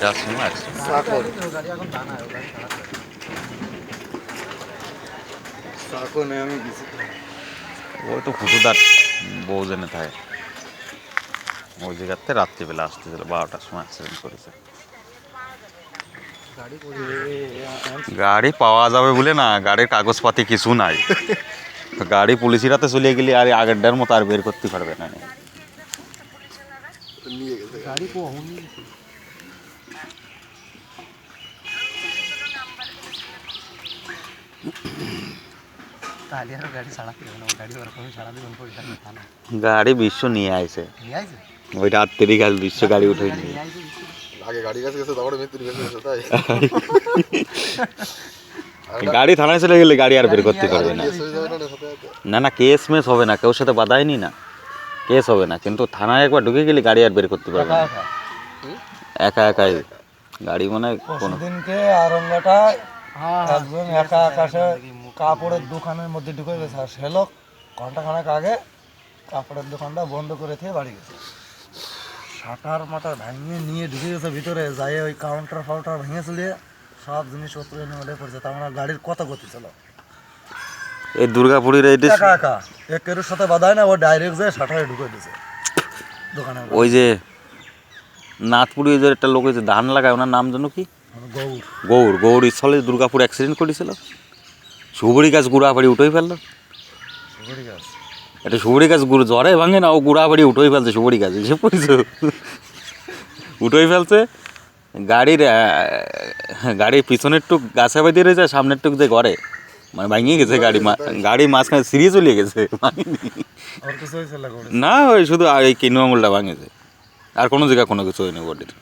আড়াইটার সময় ওই তো খুশুদার বউ জেনে থাকে ওই জায়গাতে রাত্রিবেলা আসতেছিল 12টার সময় অ্যাক্সিডেন্ট করেছে। গাড়ি পাওয়া যাবে বলে না, গাড়ির কাগজপাতি কিছু নাই। গাড়ি পুলিশের হাতে চলে গেলে আর আগেরটার মতো আর বের করতে পারবে না। গাড়ি বিশ্ব নিয়ে আইছে, ওই রাত্রি গাছ বিশ্ব গাড়ি উঠে নিয়ে গাড়ি থানায় চলে গেলে গাড়ি আর বের করতে পারবে না। না না কেস মেস হবে না, কেউ সাথে বাধায়নি না, কেস হবে না, কিন্তু থানায় একবার ঢুকে গেলে গাড়ি আর বের করতে পারবে না। একা একাই গাড়ি মানে কোনো দিনকে আরঙ্গাটা একজন একা আকাশে কাপড়ের দোকানের মধ্যে ঢুকে গেছে, আর সে লোক ঘন্টাখানেক আগে কাপড়ের দোকানটা বন্ধ করে দিয়ে বাড়ি গেছে। শাটার মাটার ভাঙিয়ে নিয়ে ঢুকে গেছে ভিতরে, যাই ওই কাউন্টার ফাউন্টার ভেঙে চলিয়ে সব জিনিসপত্র এনে ওঠে পড়ছে। তার মানে গাড়ির কত গতি ছিল। এই দুর্গাপুরের এই একা একা একের সাথে বাধায় না, ও ডাইরেক্ট যায় শাটারে ঢুকে দিছে দোকানে। ওই যে নাথপুরে যে একটা লোক যে ধান লাগায়, ওনার নাম জানো কি? গৌর স্থলে দুর্গাপুর অ্যাক্সিডেন্ট করেছিল, সুবরি গাছ গুড়া বাড়ি উঠেই ফেললো। এটা সুবরি গাছ জ্বরে ভাঙে না, ও গুড়া বাড়ি উঠেই ফেলছে, সুবরি গাছ এসে পড়েছে উঠেই ফেলছে। গাড়ির পিছনের টুক গাছে বেঁধে রয়েছে, সামনের টুক যে ঘরে মানে ভাঙিয়ে গেছে। গাড়ি মাঝখানে সিরিয়ে চলে গেছে, না ওই শুধু এই কিনু আঙুলটা ভাঙেছে, আর কোনো জায়গায় কোনো কিছু হয়নি বডির।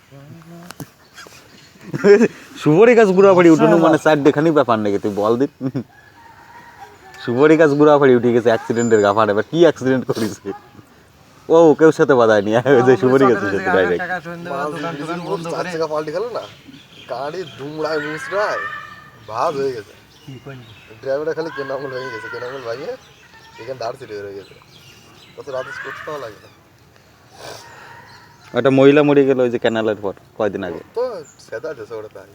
সুবরি গাছ গুড়া বাড়ি উঠানো মানে 4 দেখানি ব্যাপার নাকি, তুই বল দিন। সুবরি গাছ গুড়া বাড়ি উঠে গেছে অ্যাক্সিডেন্টের গাফার। এবার কি অ্যাক্সিডেন্ট করেছে? ও কেউ সাথে বাধায়নি, যে সুবরি গাছের সাথে ডাইরেক্ট গাড়ি দুমড়ায় মুচড়ায় ভাব হয়ে গেছে। ড্রাইভারটা খালি কেনামল হয়ে গেছে, কেনামল ভাঙিয়ে এখানে দাঁড় ছিল হয়ে গেছে। কত রাত করতেও লাগে না। একটা মহিলা মরে গেল ওই যে ক্যানালের পর কয়দিন আগে, তো সেটা আছে ওটা তাই।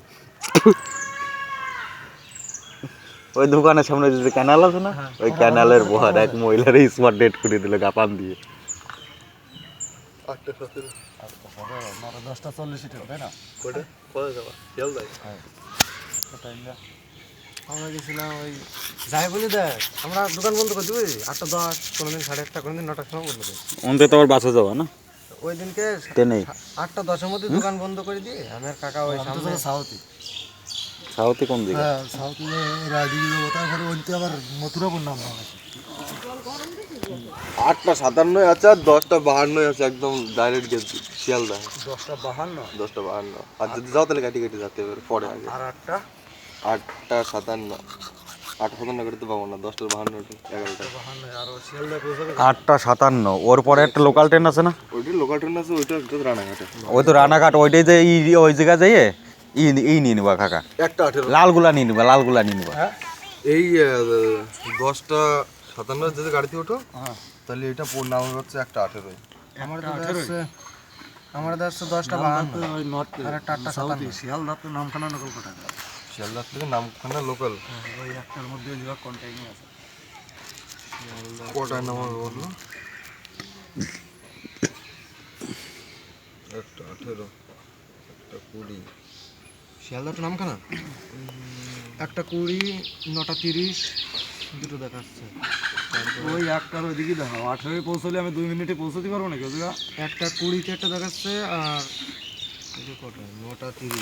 ওই দোকানের সামনে যে ক্যানাল আছে না, ওই ক্যানালের বহার এক মহিলার স্মার্ট ডেট করে দিল গাপান দিয়ে। 10:40 তাই না? আমরা গেছিলাম ওই যাই বলি দেখ, আমরা দোকান বন্ধ করে দিবি 8:10, কোনোদিন 8:30, কোনোদিন 9টার সময় বন্ধ করি। অন্তে তো আবার বাসে যাওয়া না, ওই দিনকে ট্রেনে 8:10-এর মধ্যে দোকান বন্ধ করে দিয়ে আমি আর কাকা ওই সামনে সাউথে কোন দিকে? হ্যাঁ সাউথে রাইডিং যাবো, তারপরে ওইতে আবার মথুরাপুর নাম আছে। 8:57 আছে আর 10:52 আছে, একদম ডাইরেক্ট গেছি শিয়ালদা। 10:52 আর যদি যাও তাহলে কাটি কাটি যেতে হবে পরে আগে। আর 8:57 8:57 করে তো পাবো না, 10:52 11টা 8:57। ওর পরে একটা লোকাল ট্রেন আছে না, ওইটা লোকাল ট্রেন আছে, ওইটা রানাঘাটে। ওই তো রানাঘাট, ওইটাই যে ওই জায়গা যাইয়ে নিয়ে নিবা কাকা, একটা 18 লালগুলা নিয়ে নিবা, লালগুলা নিয়ে নিবা। এই 10:57 যদি গাড়িতে ওঠো তাহলে এটা নাম হচ্ছে 1:18। আমার দেশে 10:52 আর 8:57 শিয়ালদাতে নামখানা নকল কোটা। শিয়ালদা থেকে নামখানা লোকাল ওই একটার মধ্যে যা কন্টাক্ট আছে। কটায় নাম বললো? 1:18 1:20 শিয়ালদা তো নামখানা 1:20 9:30 দুটো দেখাচ্ছে। ওই একটার ওইদিকে দেখাও, 18 পৌঁছলে আমি 2 মিনিটে পৌঁছতে পারবো নাকি? 1:20 একটা দেখাচ্ছে, আর কটা 9:30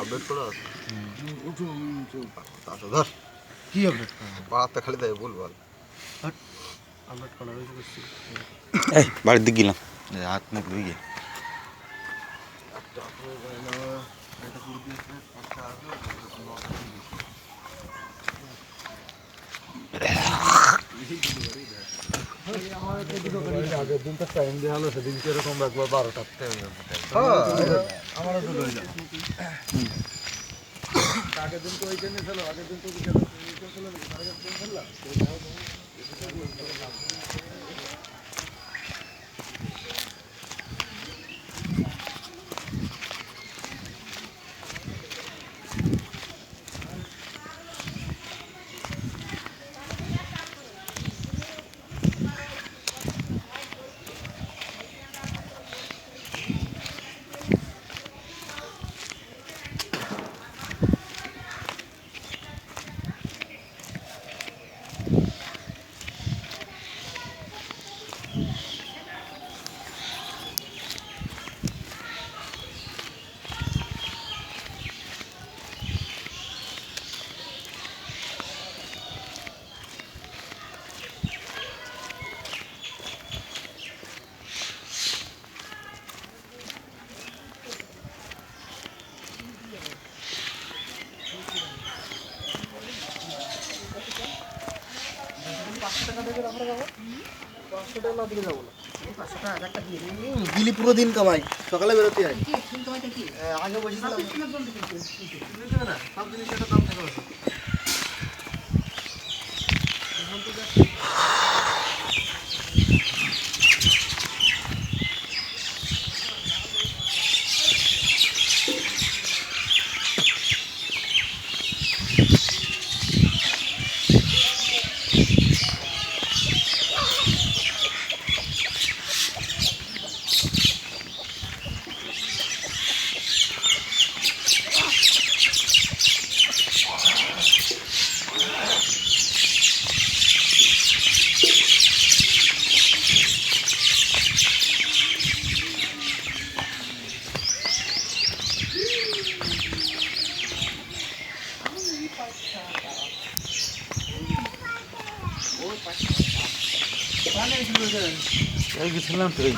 আপডেট করা আছে। ধর কি আপডেট করা? পাড়াতে খালি তাই বল আপডেট করা হয়েছে। এই বাড়ির দিকে গেলাম, হাত মুখ ধুয়ে আগের দিন তো টাইম দেওয়া হলো, সেদিনকে এরকম একবার 12টাতে আমারও তো হয়ে যাবে। আগের দিন তো ওই ট্রেনে ছিল, আগের দিন তো দিলি পুরো দিন কামাই, সকালে বেরোতে হয়। আগে বসেছিলাম না, সব জিনিসের একটা দাম থাকে। এই গেছিলাম তো এই